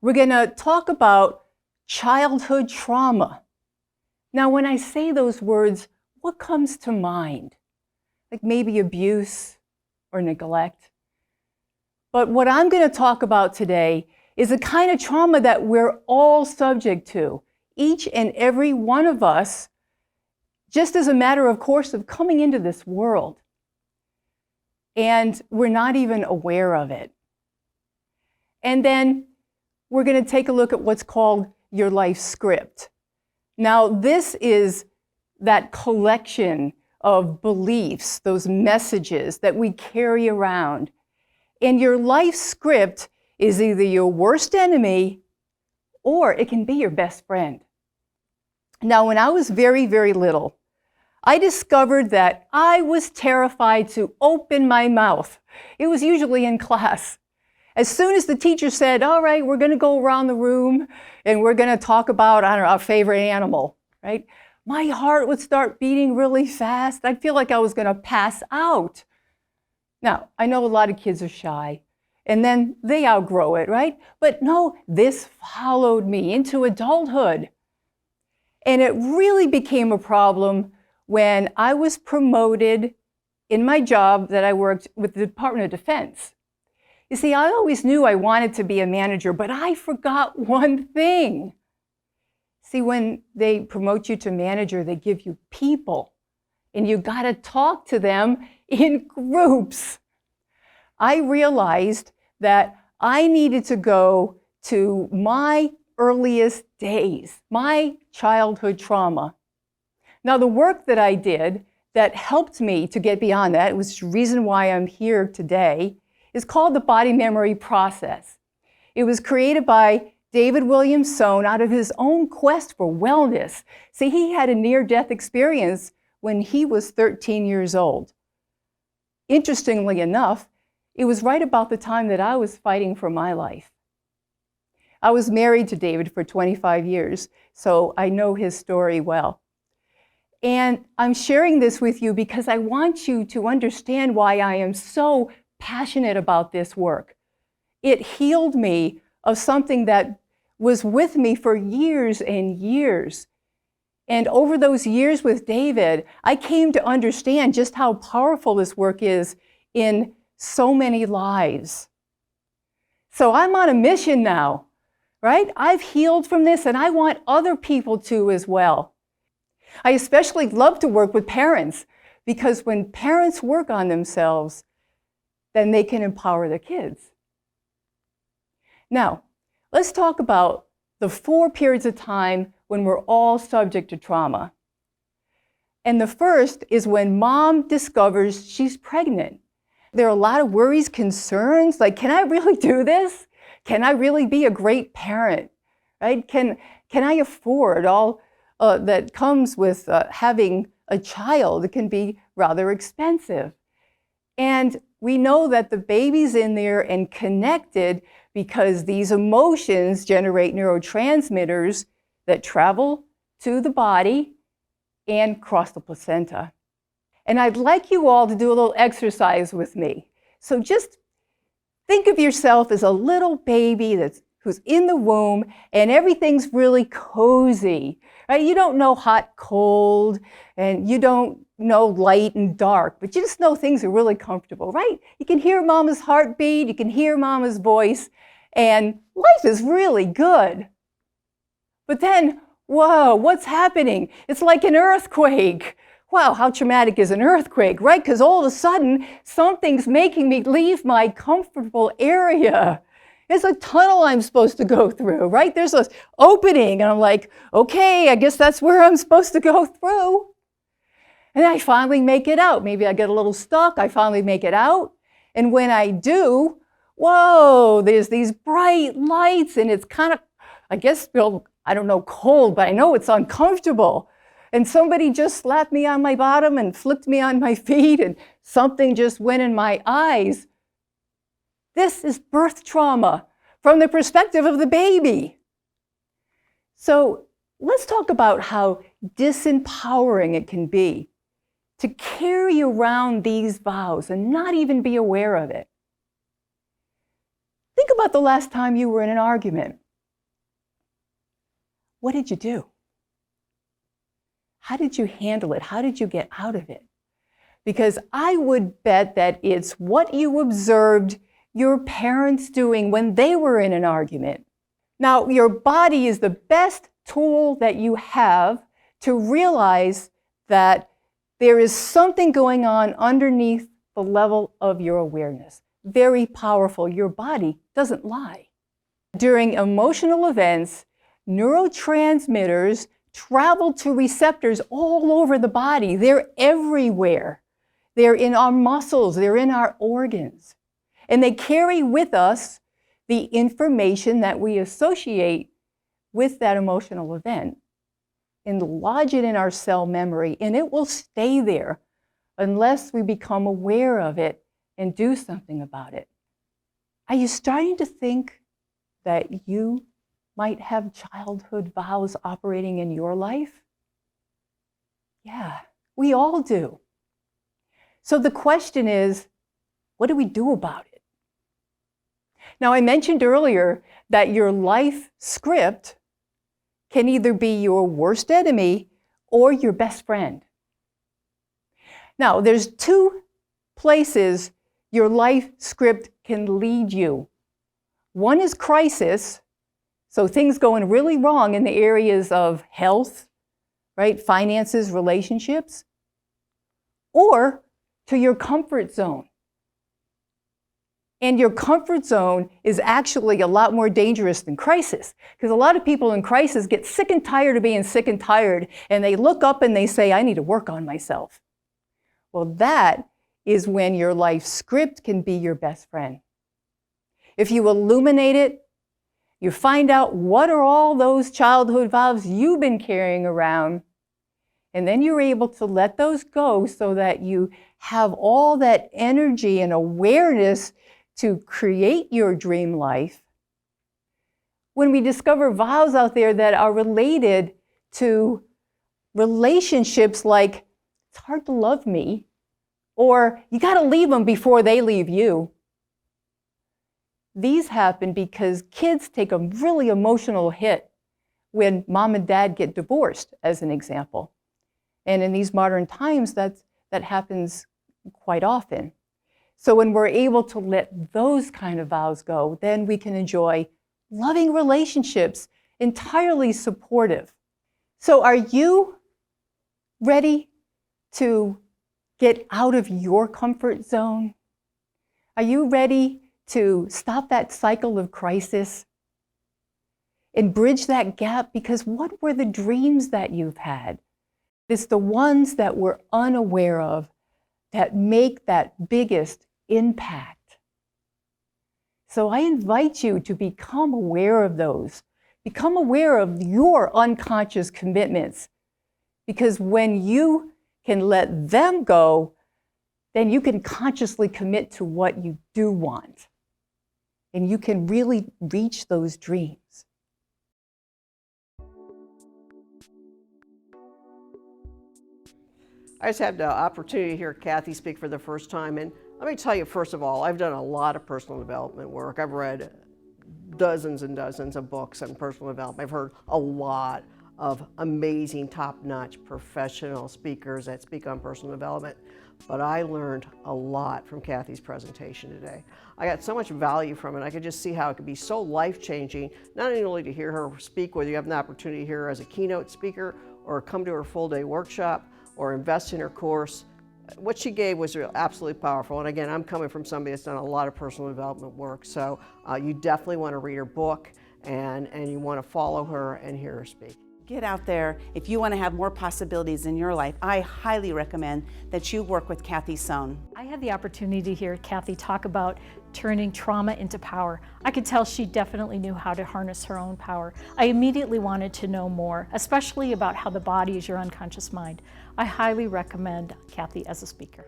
We're going to talk about childhood trauma. Now, when I say those words, what comes to mind? Like maybe abuse or neglect. But what I'm going to talk about today is a kind of trauma that we're all subject to, each and every one of us, just as a matter of course of coming into this world. And we're not even aware of it. And then we're going to take a look at what's called your life script. Now, this is that collection of beliefs, those messages that we carry around. And your life script is either your worst enemy or it can be your best friend. Now, when I was very, very little, I discovered that I was terrified to open my mouth. It was usually in class. As soon as the teacher said, all right, we're going to go around the room and we're going to talk about, I don't know, our favorite animal, right? My heart would start beating really fast. I'd feel like I was going to pass out. Now, I know a lot of kids are shy and then they outgrow it, right? But no, this followed me into adulthood. And it really became a problem when I was promoted in my job that I worked with the Department of Defense. You see, I always knew I wanted to be a manager, but I forgot one thing. See, when they promote you to manager, they give you people, and you got to talk to them in groups. I realized that I needed to go to my earliest days, my childhood trauma. Now, the work that I did that helped me to get beyond that, which is the reason why I'm here today, is called the body memory process. It was created by David William Sohn out of his own quest for wellness. See, he had a near-death experience when he was 13 years old. Interestingly enough, it was right about the time that I was fighting for my life. I was married to David for 25 years, so I know his story well. And I'm sharing this with you because I want you to understand why I am so passionate about this work. It healed me of something that was with me for years and years. And over those years with David, I came to understand just how powerful this work is in so many lives. So I'm on a mission now, right? I've healed from this and I want other people to as well. I especially love to work with parents because when parents work on themselves, then they can empower their kids. Now, let's talk about the 4 periods of time when we're all subject to trauma. And the first is when mom discovers she's pregnant. There are a lot of worries, concerns, like, can I really do this? Can I really be a great parent? Right? Can I afford all that comes with having a child? It can be rather expensive. And we know that the baby's in there and connected because these emotions generate neurotransmitters that travel to the body and cross the placenta. And I'd like you all to do a little exercise with me. So just think of yourself as a little baby who's in the womb and everything's really cozy, right? You don't know hot, cold, and you don't know light and dark, but you just know things are really comfortable, right? You can hear mama's heartbeat, you can hear mama's voice, and life is really good. But then, whoa, what's happening? It's like an earthquake. Wow, how traumatic is an earthquake, right? Because all of a sudden, something's making me leave my comfortable area. It's a tunnel I'm supposed to go through, right? There's an opening, and I'm like, okay, I guess that's where I'm supposed to go through. And I finally make it out. Maybe I get a little stuck. I finally make it out. And when I do, whoa, there's these bright lights, and it's kind of, I guess, well, I don't know, cold, but I know it's uncomfortable. And somebody just slapped me on my bottom and flipped me on my feet, and something just went in my eyes. This is birth trauma from the perspective of the baby. So let's talk about how disempowering it can be to carry around these vows and not even be aware of it. Think about the last time you were in an argument. what did you do? How did you handle it? How did you get out of it? Because I would bet that it's what you observed your parents doing when they were in an argument. Now, your body is the best tool that you have to realize that there is something going on underneath the level of your awareness. Very powerful. Your body doesn't lie. During emotional events, neurotransmitters travel to receptors all over the body. They're everywhere. They're in our muscles. They're in our organs. And they carry with us the information that we associate with that emotional event and lodge it in our cell memory, and it will stay there unless we become aware of it and do something about it. Are you starting to think that you might have childhood vows operating in your life? Yeah, we all do. So the question is, what do we do about it? Now, I mentioned earlier that your life script can either be your worst enemy or your best friend. Now, there's two places your life script can lead you. One is crisis, so things going really wrong in the areas of health, right, finances, relationships, or to your comfort zone. And your comfort zone is actually a lot more dangerous than crisis, because a lot of people in crisis get sick and tired of being sick and tired, and they look up and they say, I need to work on myself. Well, that is when your life script can be your best friend. If you illuminate it, you find out what are all those childhood vows you've been carrying around, and then you're able to let those go so that you have all that energy and awareness to create your dream life. When we discover vows out there that are related to relationships like, it's hard to love me, or you got to leave them before they leave you. These happen because kids take a really emotional hit when mom and dad get divorced, as an example. And in these modern times, that happens quite often. So when we're able to let those kind of vows go, then we can enjoy loving relationships, entirely supportive. So are you ready to get out of your comfort zone? Are you ready to stop that cycle of crisis and bridge that gap? Because what were the dreams that you've had? It's the ones that we're unaware of that make that biggest impact. So I invite you to become aware of those. Become aware of your unconscious commitments. Because when you can let them go, then you can consciously commit to what you do want. And you can really reach those dreams. I just had the opportunity to hear Kathi speak for the first time, and let me tell you, first of all, I've done a lot of personal development work. I've read dozens and dozens of books on personal development. I've heard a lot of amazing, top-notch professional speakers that speak on personal development, but I learned a lot from Kathi's presentation today. I got so much value from it. I could just see how it could be so life-changing, not only to hear her speak, whether you have an opportunity to hear her as a keynote speaker or come to her full-day workshop, or invest in her course. What she gave was absolutely powerful. And again, I'm coming from somebody that's done a lot of personal development work. So you definitely want to read her book and you want to follow her and hear her speak. Get out there. If you want to have more possibilities in your life, I highly recommend that you work with Kathi Sohn. I had the opportunity to hear Kathi talk about turning trauma into power. I could tell she definitely knew how to harness her own power. I immediately wanted to know more, especially about how the body is your unconscious mind. I highly recommend Kathi as a speaker.